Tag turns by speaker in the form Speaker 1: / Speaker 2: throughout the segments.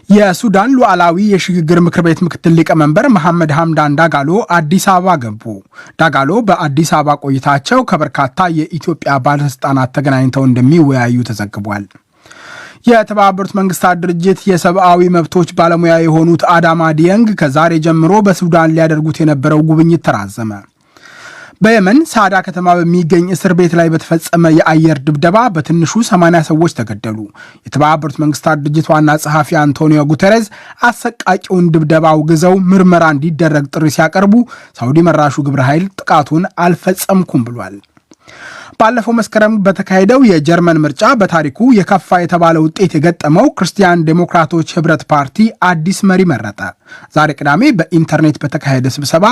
Speaker 1: የሱዳን ሉዓላዊ የሽግግር ምክር ቤት ምክትል ሊቀመንበር መሐመድ ሐምዳን ዳጋሎ አዲስ አበባ ገቡ። ዳጋሎ በአዲስ አበባ ቆይታቸው ከበርካታ የኢትዮጵያ ባለስልጣናት ተገናኝተው እንደሚወያዩ ተዘግቧል። የተባበሩት መንግስታት ድርጅት የሰብአዊ መብቶች ባለሙያ የሆኑት አዳማ ዲየንግ ከዛሬ ጀምሮ በሱዳን ሊያደርጉት የነበረው ጉብኝት ተራዘመ። በየመን ሳዳ ከተማ በሚገኝ እስር ቤት ላይ በተፈጸመ የአየር ድብደባ በትንሹ 80 ሰዎች ተገደሉ። የተባበሩት መንግስታት ድርጅት ዋና ጸሐፊ አንቶኒዮ ጉተሬዝ አሰቃቂውን ድብደባ አውግዘው ምርመራ እንዲደረግ ጥሪ ሲያቀርቡ ሳውዲ መራሹ ግብረ ኃይል ጥቃቱን አልፈጸምኩም ብሏል። ባለፈው መስከረም በተካሄደው የጀርመን ምርጫ በታሪኩ የከፋ የተባለ ውጤት የገጠመው ክርስቲያን ዴሞክራቶች ህብረት ፓርቲ አዲስ መሪ መረጠ። ዛሬ ቅዳሜ በኢንተርኔት በተካሄደ ስብሰባ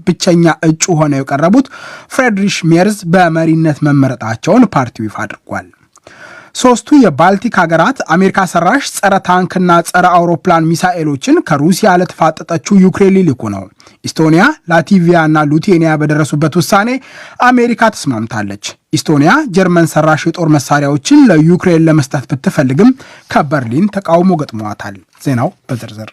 Speaker 1: ብቸኛ እጩ ሆነው የቀረቡት ፍሬድሪሽ ሜርዝ በመሪነት መመረጣቸውን ፓርቲው ይፋ አድርጓል። ሶስቱ የባልቲክ ሀገራት አሜሪካ ሰራሽ ጸረ ታንክና ጸረ አውሮፕላን ሚሳኤሎችን ከሩሲያ ለተፋጠጠችው ዩክሬን ሊልኩ ነው። ኢስቶኒያ፣ ላቲቪያ እና ሉቴኒያ በደረሱበት ውሳኔ አሜሪካ ተስማምታለች። ኢስቶኒያ ጀርመን ሰራሽ የጦር መሳሪያዎችን ለዩክሬን ለመስጠት ብትፈልግም ከበርሊን ተቃውሞ ገጥሟታል። ዜናው በዝርዝር።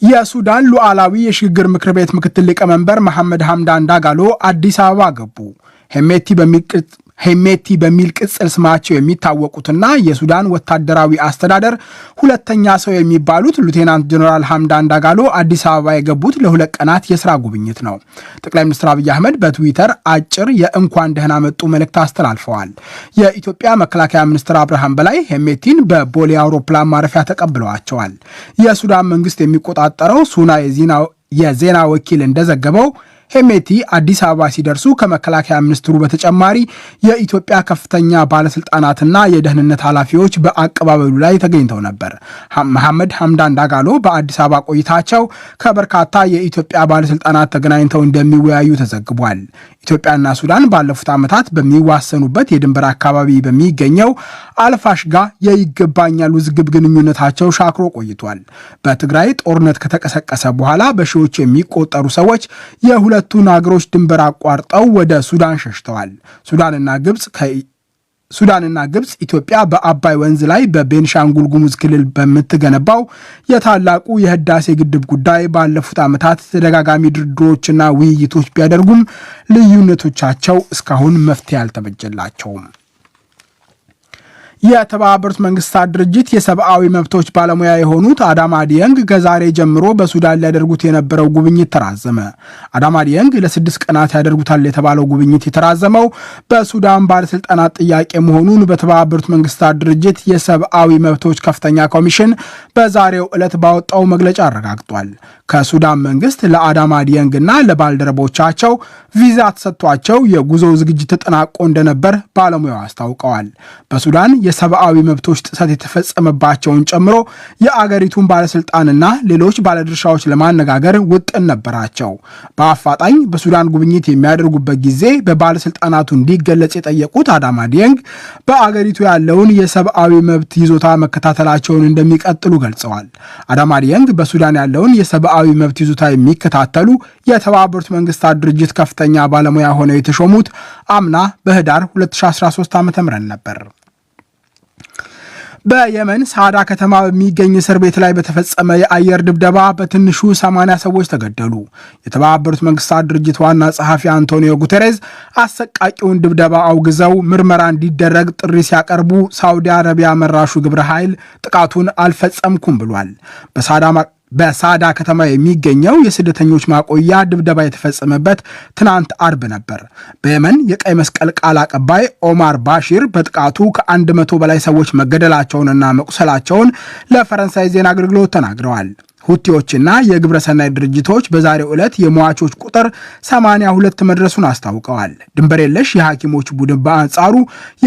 Speaker 1: የሱዳን ሉዓላዊ የሽግግር ምክር ቤት ምክትል ሊቀመንበር መሐመድ ሐምዳን ዳጋሎ አዲስ አበባ ገቡ። ሄሜቲ በሚል ቅጽል ስማቸው የሚታወቁትና የሱዳን ወታደራዊ አስተዳደር ሁለተኛ ሰው የሚባሉት ሉቴናንት ጀነራል ሐምዳን ዳጋሎ አዲስ አበባ የገቡት ለ2 ቀናት የሥራ ጉብኝት ነው። ጠቅላይ ሚኒስትር አብይ አህመድ በትዊተር አጭር የእንኳን ደህና መጡ መልእክት አስተላልፈዋል። የኢትዮጵያ መከላከያ ሚኒስትር አብርሃም በላይ ሄሜቲን በቦሌ አውሮፕላን ማረፊያ ተቀብለዋቸዋል። የሱዳን መንግስት የሚቆጣጠረው ሱና የዜና ወኪል እንደዘገበው ሄሜቲ አዲስ አበባ ሲደርሱ ከመከላከያ ሚኒስትሩ በተጨማሪ የኢትዮጵያ ከፍተኛ ባለስልጣናትና የደህንነት ኃላፊዎች በአቀባበሉ ላይ ተገኝተው ነበር። መሐመድ ሐምዳን ዳጋሎ በአዲስ አበባ ቆይታቸው ከበርካታ የኢትዮጵያ ባለስልጣናት ተገናኝተው እንደሚወያዩ ተዘግቧል። ኢትዮጵያና ሱዳን ባለፉት ዓመታት በሚዋሰኑበት የድንበር አካባቢ በሚገኘው አልፋሽጋ የይገባኛል ውዝግብ ግንኙነታቸው ሻክሮ ቆይቷል። በትግራይ ጦርነት ከተቀሰቀሰ በኋላ በሺዎች የሚቆጠሩ ሰዎች የሁለቱን አገሮች ድንበር አቋርጠው ወደ ሱዳን ሸሽተዋል። ሱዳንና ግብፅ ኢትዮጵያ በአባይ ወንዝ ላይ በቤንሻንጉል ጉሙዝ ክልል በምትገነባው የታላቁ የህዳሴ ግድብ ጉዳይ ባለፉት ዓመታት ተደጋጋሚ ድርድሮችና ውይይቶች ቢያደርጉም ልዩነቶቻቸው እስካሁን መፍትሄ አልተበጀላቸውም። የተባበሩት መንግስታት ድርጅት የሰብአዊ መብቶች ባለሙያ የሆኑት አዳማ ዲየንግ ከዛሬ ጀምሮ በሱዳን ሊያደርጉት የነበረው ጉብኝት ተራዘመ። አዳማ ዲየንግ ለ6 ቀናት ያደርጉታል የተባለው ጉብኝት የተራዘመው በሱዳን ባለስልጣናት ጥያቄ መሆኑን በተባበሩት መንግስታት ድርጅት የሰብአዊ መብቶች ከፍተኛ ኮሚሽን በዛሬው ዕለት ባወጣው መግለጫ አረጋግጧል። ከሱዳን መንግስት ለአዳማ ዲየንግና ለባልደረቦቻቸው ቪዛ ተሰጥቷቸው የጉዞ ዝግጅት ተጠናቆ እንደነበር ባለሙያው አስታውቀዋል። በሱዳን የሰብአዊ መብቶች ጥሰት የተፈጸመባቸውን ጨምሮ የአገሪቱን ባለስልጣንና ሌሎች ባለድርሻዎች ለማነጋገር ውጥን ነበራቸው። በአፋጣኝ በሱዳን ጉብኝት የሚያደርጉበት ጊዜ በባለስልጣናቱ እንዲገለጽ የጠየቁት አዳማ ዲየንግ በአገሪቱ ያለውን የሰብአዊ መብት ይዞታ መከታተላቸውን እንደሚቀጥሉ ገልጸዋል። አዳማ ዲየንግ በሱዳን ያለውን የሰብአዊ መብት ይዞታ የሚከታተሉ የተባበሩት መንግስታት ድርጅት ከፍተኛ ባለሙያ ሆነው የተሾሙት አምና በህዳር 2013 ዓ.ም ነበር። በየመን ሳዳ ከተማ በሚገኝ እስር ቤት ላይ በተፈጸመ የአየር ድብደባ በትንሹ 80 ሰዎች ተገደሉ። የተባበሩት መንግስታት ድርጅት ዋና ጸሐፊ አንቶኒዮ ጉተሬዝ አሰቃቂውን ድብደባ አውግዘው ምርመራ እንዲደረግ ጥሪ ሲያቀርቡ ሳውዲ አረቢያ መራሹ ግብረ ኃይል ጥቃቱን አልፈጸምኩም ብሏል። በሳዳ ከተማ የሚገኘው የስደተኞች ማቆያ ድብደባ የተፈጸመበት ትናንት አርብ ነበር። በየመን የቀይ መስቀል ቃል አቀባይ ኦማር ባሺር በጥቃቱ ከ100 በላይ ሰዎች መገደላቸውንና መቁሰላቸውን ለፈረንሳይ ዜና አገልግሎት ተናግረዋል። ሁቲዎችና የግብረሰናይ ድርጅቶች በዛሬው ዕለት የሟቾች ቁጥር 82 መድረሱን አስታውቀዋል። ድንበር የለሽ የሐኪሞች ቡድን በአንጻሩ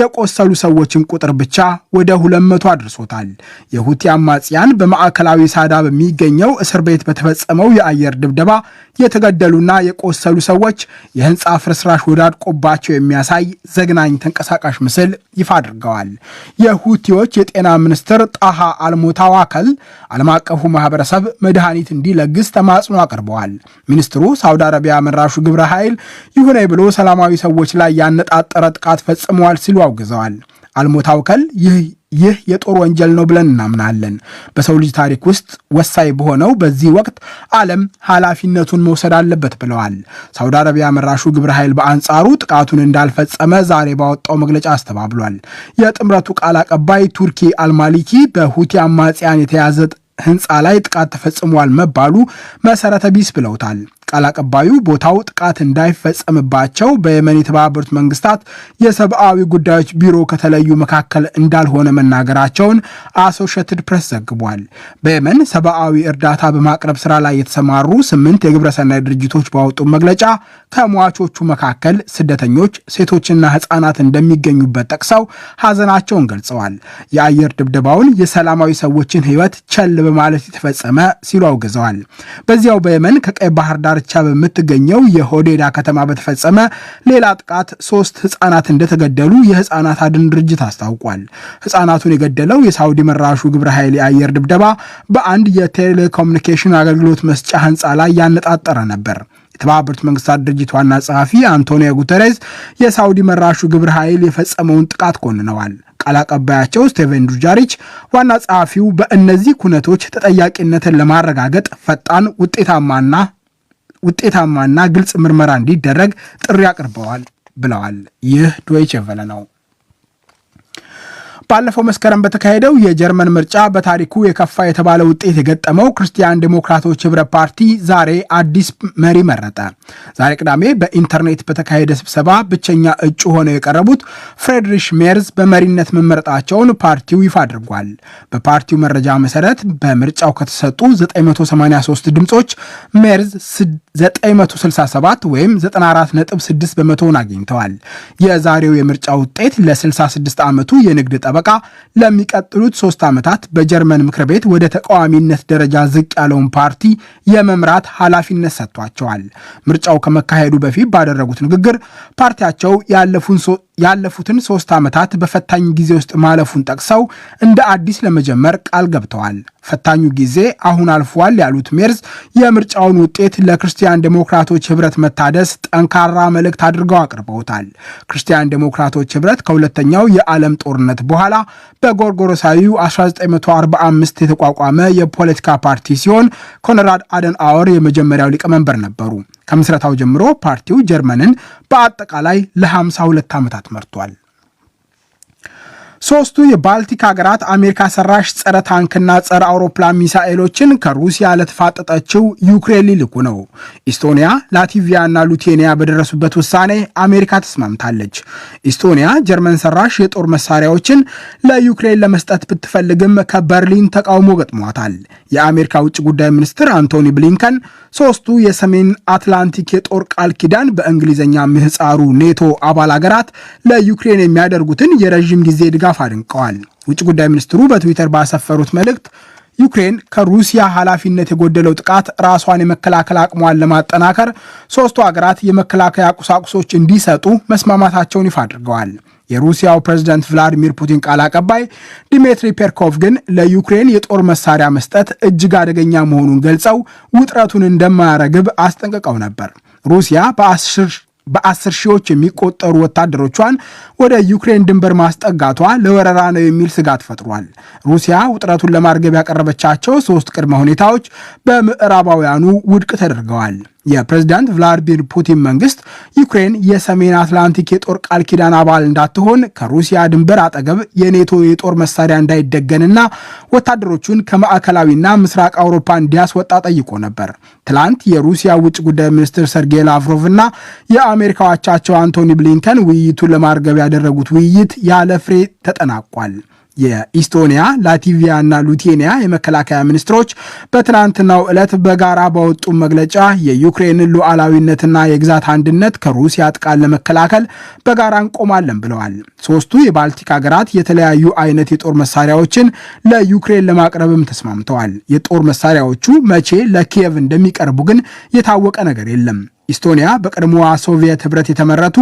Speaker 1: የቆሰሉ ሰዎችን ቁጥር ብቻ ወደ 200 አድርሶታል። የሁቲ አማጽያን በማዕከላዊ ሳዳ በሚገኘው እስር ቤት በተፈጸመው የአየር ድብደባ የተገደሉና የቆሰሉ ሰዎች የህንፃ ፍርስራሽ ወዳድቆባቸው የሚያሳይ ዘግናኝ ተንቀሳቃሽ ምስል ይፋ አድርገዋል። የሁቲዎች የጤና ሚኒስትር ጣሃ አልሙታዋከል ዓለም አቀፉ ማህበረሰብ መድኃኒት እንዲለግስ ተማጽኖ አቅርበዋል። ሚኒስትሩ ሳውዲ አረቢያ መራሹ ግብረ ኃይል ይሁን ብሎ ሰላማዊ ሰዎች ላይ ያነጣጠረ ጥቃት ፈጽመዋል ሲሉ አውግዘዋል። አልሞታውከል ይህ የጦር ወንጀል ነው ብለን እናምናለን። በሰው ልጅ ታሪክ ውስጥ ወሳኝ በሆነው በዚህ ወቅት ዓለም ኃላፊነቱን መውሰድ አለበት ብለዋል። ሳውዲ አረቢያ መራሹ ግብረ ኃይል በአንጻሩ ጥቃቱን እንዳልፈጸመ ዛሬ ባወጣው መግለጫ አስተባብሏል። የጥምረቱ ቃል አቀባይ ቱርኪ አልማሊኪ በሁቲ አማጽያን የተያዘ ህንፃ ላይ ጥቃት ተፈጽሟል መባሉ መሰረተ ቢስ ብለውታል። ቃል አቀባዩ ቦታው ጥቃት እንዳይፈጸምባቸው በየመን የተባበሩት መንግስታት የሰብአዊ ጉዳዮች ቢሮ ከተለዩ መካከል እንዳልሆነ መናገራቸውን አሶሺየትድ ፕሬስ ዘግቧል። በየመን ሰብአዊ እርዳታ በማቅረብ ስራ ላይ የተሰማሩ 8 የግብረሰናይ ድርጅቶች ባወጡ መግለጫ ከሟቾቹ መካከል ስደተኞች፣ ሴቶችና ህፃናት እንደሚገኙበት ጠቅሰው ሐዘናቸውን ገልጸዋል። የአየር ድብደባውን የሰላማዊ ሰዎችን ህይወት ቸል በማለት የተፈጸመ ሲሉ አውግዘዋል። በዚያው በየመን ከቀይ ባህር ዳርቻ በምትገኘው የሆዴዳ ከተማ በተፈጸመ ሌላ ጥቃት 3 ህፃናት እንደተገደሉ የህፃናት አድን ድርጅት አስታውቋል። ህፃናቱን የገደለው የሳውዲ መራሹ ግብረ ኃይል የአየር ድብደባ በአንድ የቴሌኮሙኒኬሽን አገልግሎት መስጫ ህንፃ ላይ ያነጣጠረ ነበር። የተባበሩት መንግስታት ድርጅት ዋና ጸሐፊ አንቶኒዮ ጉተሬዝ የሳውዲ መራሹ ግብረ ኃይል የፈጸመውን ጥቃት ኮንነዋል። ቃል አቀባያቸው ስቴቨን ዱጃሪች ዋና ጸሐፊው በእነዚህ ኩነቶች ተጠያቂነትን ለማረጋገጥ ፈጣን ውጤታማና ግልጽ ምርመራ እንዲደረግ ጥሪ አቅርበዋል ብለዋል። ይህ ዶይቼ ቬለ ነው። ባለፈው መስከረም በተካሄደው የጀርመን ምርጫ በታሪኩ የከፋ የተባለ ውጤት የገጠመው ክርስቲያን ዴሞክራቶች ህብረት ፓርቲ ዛሬ አዲስ መሪ መረጠ። ዛሬ ቅዳሜ በኢንተርኔት በተካሄደ ስብሰባ ብቸኛ እጩ ሆነው የቀረቡት ፍሬድሪሽ ሜርዝ በመሪነት መመረጣቸውን ፓርቲው ይፋ አድርጓል። በፓርቲው መረጃ መሰረት በምርጫው ከተሰጡ 983 ድምጾች ሜርዝ 967 ወይም 94.6 በመቶውን አግኝተዋል። የዛሬው የምርጫ ውጤት ለ66 ዓመቱ የንግድ ጠበቃ ለሚቀጥሉት 3 ዓመታት በጀርመን ምክር ቤት ወደ ተቃዋሚነት ደረጃ ዝቅ ያለውን ፓርቲ የመምራት ኃላፊነት ሰጥቷቸዋል። ምርጫው ከመካሄዱ በፊት ባደረጉት ንግግር ፓርቲያቸው ያለፉትን 3 ዓመታት በፈታኝ ጊዜ ውስጥ ማለፉን ጠቅሰው እንደ አዲስ ለመጀመር ቃል ገብተዋል። ፈታኙ ጊዜ አሁን አልፏል ያሉት ሜርዝ የምርጫውን ውጤት ለክርስቲያን ዴሞክራቶች ህብረት መታደስ ጠንካራ መልእክት አድርገው አቅርበውታል። ክርስቲያን ዴሞክራቶች ህብረት ከሁለተኛው የዓለም ጦርነት በኋላ በጎርጎሮሳዊው 1945 የተቋቋመ የፖለቲካ ፓርቲ ሲሆን ኮንራድ አደንአወር የመጀመሪያው ሊቀመንበር ነበሩ። ከምስረታው ጀምሮ ፓርቲው ጀርመንን በአጠቃላይ ለ52 ዓመታት መርቷል። 3ቱ የባልቲክ ሀገራት አሜሪካ ሰራሽ ጸረ ታንክና ጸረ አውሮፕላን ሚሳኤሎችን ከሩሲያ ለተፋጠጠችው ዩክሬን ሊልኩ ነው። ኢስቶኒያ፣ ላቲቪያ እና ሊቱዌኒያ በደረሱበት ውሳኔ አሜሪካ ተስማምታለች። ኢስቶኒያ ጀርመን ሰራሽ የጦር መሳሪያዎችን ለዩክሬን ለመስጠት ብትፈልግም ከበርሊን ተቃውሞ ገጥሟታል። የአሜሪካ ውጭ ጉዳይ ሚኒስትር አንቶኒ ብሊንከን 3ቱ የሰሜን አትላንቲክ የጦር ቃል ኪዳን በእንግሊዝኛ ምህፃሩ ኔቶ አባል ሀገራት ለዩክሬን የሚያደርጉትን የረዥም ጊዜ ድጋፍ አድንቀዋል። ውጭ ጉዳይ ሚኒስትሩ በትዊተር ባሰፈሩት መልእክት ዩክሬን ከሩሲያ ኃላፊነት የጎደለው ጥቃት ራሷን የመከላከል አቅሟን ለማጠናከር 3ቱ ሀገራት የመከላከያ ቁሳቁሶች እንዲሰጡ መስማማታቸውን ይፋ አድርገዋል። የሩሲያው ፕሬዝዳንት ቭላዲሚር ፑቲን ቃል አቀባይ ዲሚትሪ ፔስኮቭ ግን ለዩክሬን የጦር መሳሪያ መስጠት እጅግ አደገኛ መሆኑን ገልጸው ውጥረቱን እንደማያረግብ አስጠንቅቀው ነበር። ሩሲያ በ10 ሺዎች የሚቆጠሩ ወታደሮቿን ወደ ዩክሬን ድንበር ማስጠጋቷ ለወረራ ነው የሚል ስጋት ፈጥሯል። ሩሲያ ውጥረቱን ለማርገብ ያቀረበቻቸው 3 ቅድመ ሁኔታዎች በምዕራባውያኑ ውድቅ ተደርገዋል። የፕሬዝዳንት ቭላዲሚር ፑቲን መንግስት ዩክሬን የሰሜን አትላንቲክ የጦር ቃል ኪዳን አባል እንዳትሆን ከሩሲያ ድንበር አጠገብ የኔቶ የጦር መሳሪያ እንዳይደገንና ወታደሮቹን ከማዕከላዊና ምስራቅ አውሮፓ እንዲያስወጣ ጠይቆ ነበር። ትላንት የሩሲያ ውጭ ጉዳይ ሚኒስትር ሰርጌይ ላቭሮቭ እና የአሜሪካ አቻቸው አንቶኒ ብሊንከን ውይይቱን ለማርገብ ያደረጉት ውይይት ያለ ፍሬ ተጠናቋል። የኢስቶኒያ፣ ላቲቪያ እና ሊቱዌኒያ የመከላከያ ሚኒስትሮች በትናንትናው ዕለት በጋራ ባወጡ መግለጫ የዩክሬንን ሉዓላዊነትና የግዛት አንድነት ከሩሲያ ጥቃት ለመከላከል በጋራ እንቆማለን ብለዋል። 3ቱ የባልቲክ ሀገራት የተለያዩ አይነት የጦር መሳሪያዎችን ለዩክሬን ለማቅረብም ተስማምተዋል። የጦር መሳሪያዎቹ መቼ ለኪየቭ እንደሚቀርቡ ግን የታወቀ ነገር የለም። ኢስቶኒያ በቀድሞዋ ሶቪየት ህብረት የተመረቱ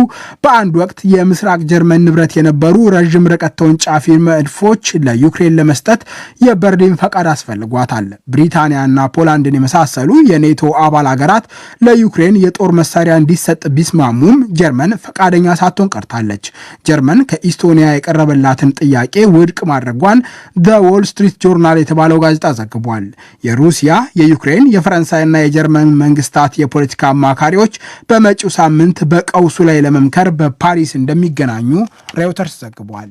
Speaker 1: በአንድ ወቅት የምስራቅ ጀርመን ንብረት የነበሩ ረዥም ርቀት ተወንጫፊ መድፎች ለዩክሬን ለመስጠት የበርሊን ፈቃድ አስፈልጓታል። ብሪታንያና ፖላንድን የመሳሰሉ የኔቶ አባል ሀገራት ለዩክሬን የጦር መሳሪያ እንዲሰጥ ቢስማሙም ጀርመን ፈቃደኛ ሳትሆን ቀርታለች። ጀርመን ከኢስቶኒያ የቀረበላትን ጥያቄ ውድቅ ማድረጓን ዘ ዎል ስትሪት ጆርናል የተባለው ጋዜጣ ዘግቧል። የሩሲያ፣ የዩክሬን፣ የፈረንሳይና የጀርመን መንግስታት የፖለቲካ አማካሪዎች በመጪው ሳምንት በቀውሱ ላይ ለመምከር በፓሪስ እንደሚገናኙ ሬውተርስ ዘግቧል።